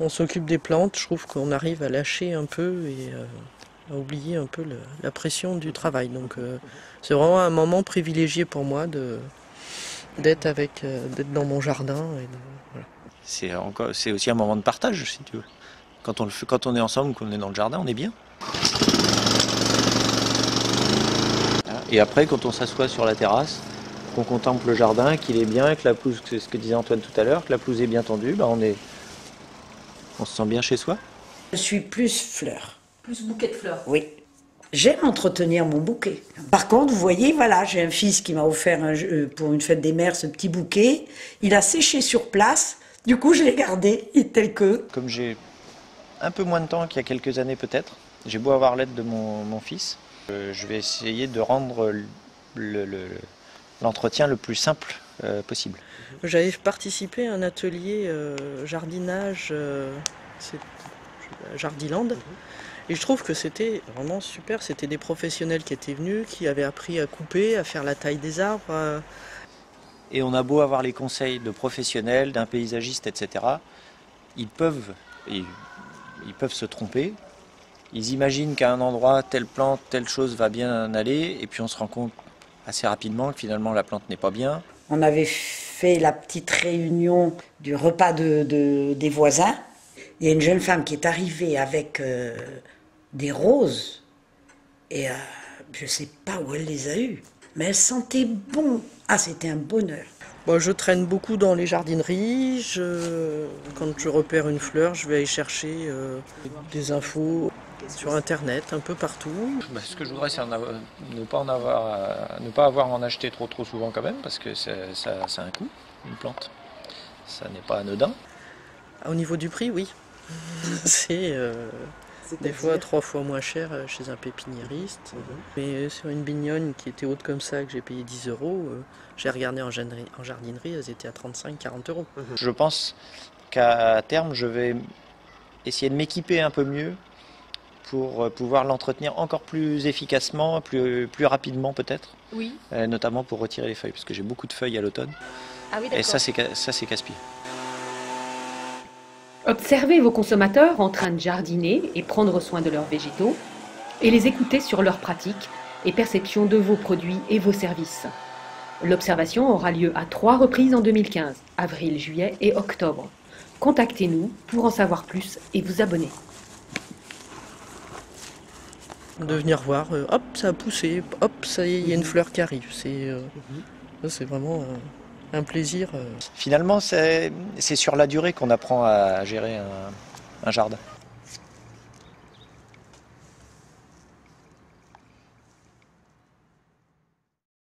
on s'occupe des plantes, je trouve qu'on arrive à lâcher un peu et à oublier un peu la pression du travail. Donc c'est vraiment un moment privilégié pour moi d'être dans mon jardin. Voilà. C'est aussi un moment de partage, si tu veux. Quand on est ensemble, qu'on est dans le jardin, on est bien. Et après, quand on s'assoit sur la terrasse, qu'on contemple le jardin, qu'il est bien, que la pelouse, c'est ce que disait Antoine tout à l'heure, que la pelouse est bien tendue, on se sent bien chez soi. Je suis plus fleur. Plus bouquet de fleurs. Oui. J'aime entretenir mon bouquet. Par contre, vous voyez, voilà, j'ai un fils qui m'a offert pour une fête des mères ce petit bouquet. Il a séché sur place. Du coup, je l'ai gardé, tel que. Comme j'ai un peu moins de temps qu'il y a quelques années peut-être, j'ai beau avoir l'aide de mon fils, je vais essayer de rendre l'entretien le plus simple possible. J'avais participé à un atelier jardinage, c'est Jardiland, et je trouve que c'était vraiment super. C'était des professionnels qui étaient venus, qui avaient appris à couper, à faire la taille des arbres. Et on a beau avoir les conseils de professionnels, d'un paysagiste, etc. Ils peuvent se tromper. Ils imaginent qu'à un endroit, telle plante, telle chose va bien aller, et puis on se rend compte assez rapidement que finalement la plante n'est pas bien. On avait fait la petite réunion du repas des voisins. Il y a une jeune femme qui est arrivée avec des roses, et je ne sais pas où elle les a eues, mais elles sentaient bon. Ah, c'était un bonheur. Bon, je traîne beaucoup dans les jardineries. Quand je repère une fleur, je vais aller chercher des infos sur Internet, un peu partout. Ce que je voudrais, c'est ne pas avoir à en acheter trop souvent quand même, parce que ça a un coût, une plante. Ça n'est pas anodin. Au niveau du prix, oui. C'est des fois 3 fois moins cher chez un pépiniériste. Mais sur une bignonne qui était haute comme ça, que j'ai payé 10 €, j'ai regardé en jardinerie, elles étaient à 35-40 €. Je pense qu'à terme, je vais essayer de m'équiper un peu mieux pour pouvoir l'entretenir encore plus efficacement, plus rapidement peut-être. Oui. Notamment pour retirer les feuilles, parce que j'ai beaucoup de feuilles à l'automne. Ah oui, et d'accord. ça, c'est casse-pied. Observez vos consommateurs en train de jardiner et prendre soin de leurs végétaux et les écouter sur leurs pratiques et perceptions de vos produits et vos services. L'observation aura lieu à 3 reprises en 2015, avril, juillet et octobre. Contactez-nous pour en savoir plus et vous abonner. De venir voir, hop, ça a poussé, hop, ça y est, il y a une fleur qui arrive. C'est vraiment un plaisir. Finalement, c'est sur la durée qu'on apprend à gérer un jardin.